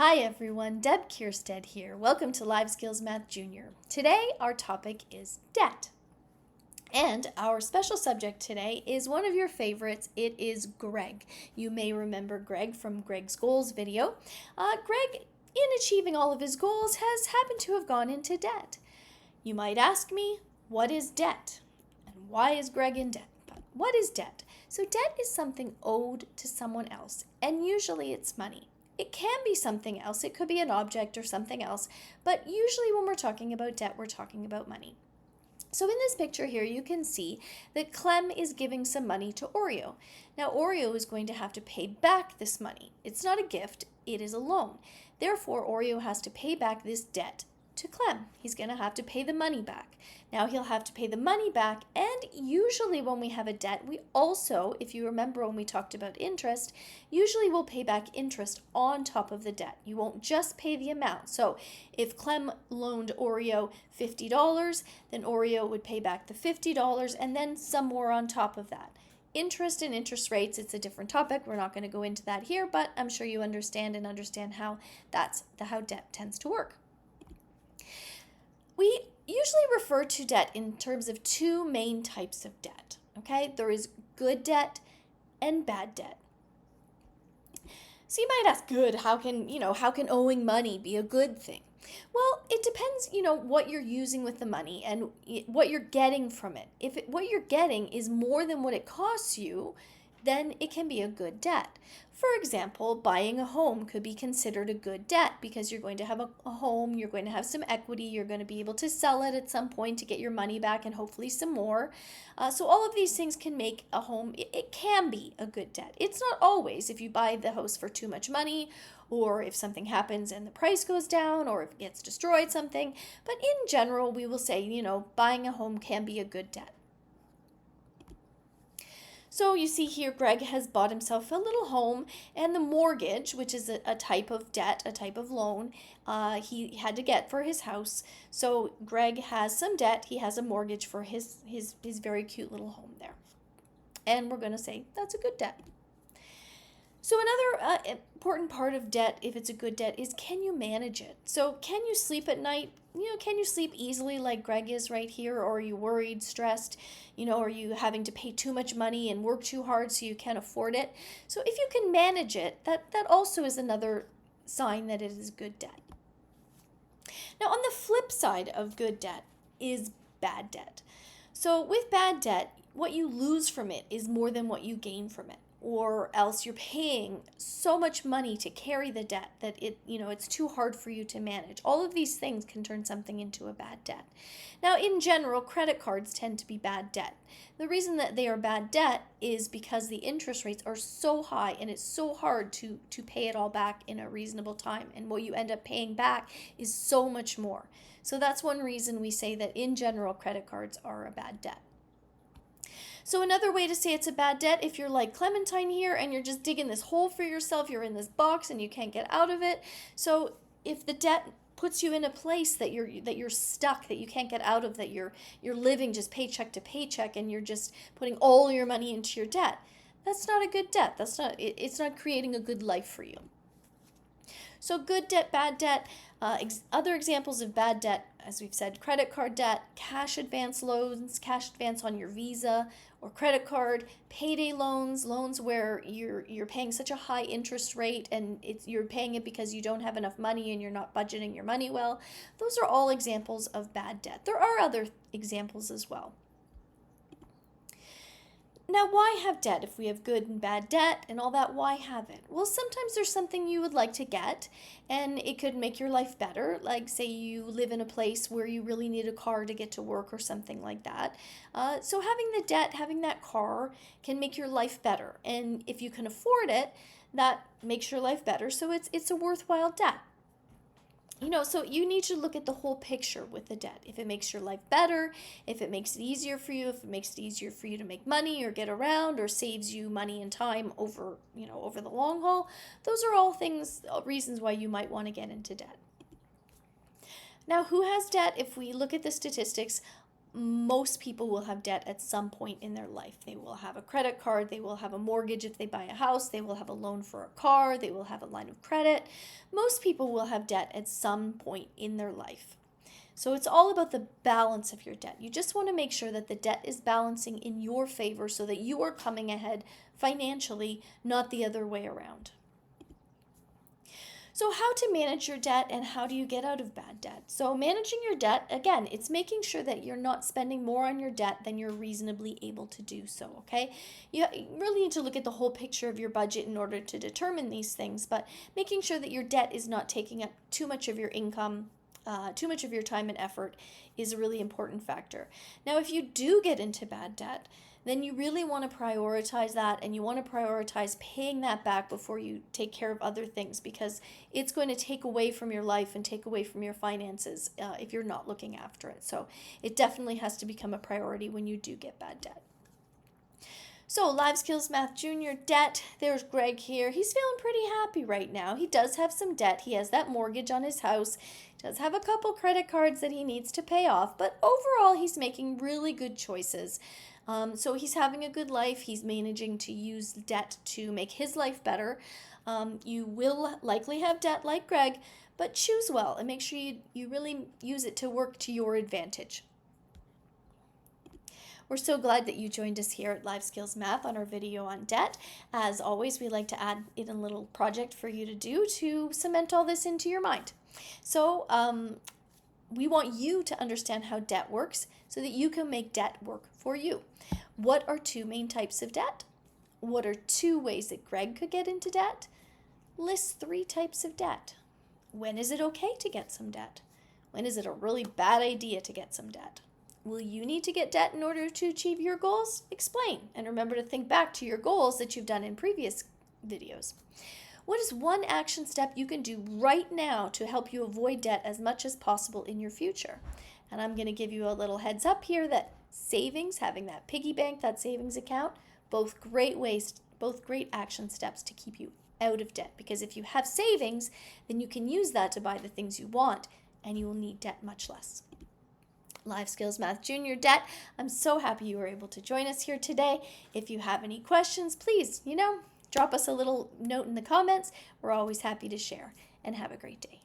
Hi everyone, Deb Kierstead here. Welcome to Live Skills Math Junior. Today our topic is debt. And our special subject today is one of your favorites. It is Greg. You may remember Greg from Greg's Goals video. Greg, in achieving all of his goals, has happened to have gone into debt. You might ask me, what is debt? And why is Greg in debt? But what is debt? So debt is something owed to someone else, and usually it's money. It can be something else. It could be an object or something else, but usually when we're talking about debt, we're talking about money. So in this picture here, you can see that Clem is giving some money to Oreo. Now, Oreo is going to have to pay back this money. It's not a gift, it is a loan. Therefore, Oreo has to pay back this debt to Clem. He's going to have to pay the money back. Now he'll have to pay the money back, and usually when we have a debt, we also, if you remember when we talked about interest, usually we'll pay back interest on top of the debt. You won't just pay the amount. So if Clem loaned Oreo $50, then Oreo would pay back the $50 and then some more on top of that. Interest and interest rates, it's a different topic. We're not going to go into that here, but I'm sure you understand how how debt tends to work. We usually refer to debt in terms of two main types of debt, okay? There is good debt and bad debt. So you might ask, good, how can owing money be a good thing? Well, it depends, what you're using with the money and what you're getting from it. If what you're getting is more than what it costs you, then it can be a good debt. For example, buying a home could be considered a good debt because you're going to have a home, you're going to have some equity, you're going to be able to sell it at some point to get your money back and hopefully some more. So all of these things can make a home, it can be a good debt. It's not always if you buy the house for too much money, or if something happens and the price goes down, or if it gets destroyed something. But in general, we will say, buying a home can be a good debt. So you see here, Greg has bought himself a little home, and the mortgage, which is a type of debt, a type of loan, he had to get for his house. So Greg has some debt. He has a mortgage for his very cute little home there. And we're going to say that's a good debt. So another important part of debt, if it's a good debt, is can you manage it? So can you sleep at night? Can you sleep easily like Greg is right here? Or are you worried, stressed? Are you having to pay too much money and work too hard so you can't afford it? So if you can manage it, that also is another sign that it is good debt. Now on the flip side of good debt is bad debt. So with bad debt, what you lose from it is more than what you gain from it. Or else you're paying so much money to carry the debt that it's too hard for you to manage. All of these things can turn something into a bad debt. Now, in general, credit cards tend to be bad debt. The reason that they are bad debt is because the interest rates are so high and it's so hard to pay it all back in a reasonable time. And what you end up paying back is so much more. So that's one reason we say that in general, credit cards are a bad debt. So another way to say it's a bad debt, if you're like Clementine here and you're just digging this hole for yourself, you're in this box and you can't get out of it. So if the debt puts you in a place that you're stuck, that you can't get out of, that you're living just paycheck to paycheck and you're just putting all your money into your debt, that's not a good debt. It's not creating a good life for you. So good debt, bad debt, other examples of bad debt, as we've said, credit card debt, cash advance loans, cash advance on your Visa or credit card, payday loans, loans where you're paying such a high interest rate and you're paying it because you don't have enough money and you're not budgeting your money well. Those are all examples of bad debt. There are other examples as well. Now, why have debt? If we have good and bad debt and all that, why have it? Well, sometimes there's something you would like to get and it could make your life better. Like say you live in a place where you really need a car to get to work or something like that. So having the debt, having that car can make your life better. And if you can afford it, that makes your life better. So it's a worthwhile debt. So you need to look at the whole picture with the debt. If it makes your life better, if it makes it easier for you, if it makes it easier for you to make money or get around or saves you money and time over the long haul, those are all reasons why you might want to get into debt. Now, who has debt? If we look at the statistics, most people will have debt at some point in their life. They will have a credit card, they will have a mortgage if they buy a house, they will have a loan for a car, they will have a line of credit. Most people will have debt at some point in their life. So it's all about the balance of your debt. You just want to make sure that the debt is balancing in your favor so that you are coming ahead financially, not the other way around. So, how to manage your debt and how do you get out of bad debt? So, managing your debt, again, it's making sure that you're not spending more on your debt than you're reasonably able to do so, okay? You really need to look at the whole picture of your budget in order to determine these things, but making sure that your debt is not taking up too much of your income. Too much of your time and effort is a really important factor. Now, if you do get into bad debt, then you really want to prioritize that and you want to prioritize paying that back before you take care of other things because it's going to take away from your life and take away from your finances if you're not looking after it. So it definitely has to become a priority when you do get bad debt. So, Live Skills Math Junior debt. There's Greg here. He's feeling pretty happy right now. He does have some debt. He has that mortgage on his house. He does have a couple credit cards that he needs to pay off. But overall, he's making really good choices. So he's having a good life. He's managing to use debt to make his life better. You will likely have debt like Greg, but choose well and make sure you really use it to work to your advantage. We're so glad that you joined us here at Live Skills Math on our video on debt. As always, we like to add in a little project for you to do to cement all this into your mind. So we want you to understand how debt works so that you can make debt work for you. What are two main types of debt? What are two ways that Greg could get into debt? List 3 types of debt. When is it okay to get some debt? When is it a really bad idea to get some debt? Will you need to get debt in order to achieve your goals? Explain, and remember to think back to your goals that you've done in previous videos. What is one action step you can do right now to help you avoid debt as much as possible in your future? And I'm going to give you a little heads up here that savings, having that piggy bank, that savings account, both great action steps to keep you out of debt. Because if you have savings, then you can use that to buy the things you want, and you will need debt much less. Live Skills Math Junior debt. I'm so happy you were able to join us here today. If you have any questions, please, drop us a little note in the comments. We're always happy to share, and have a great day.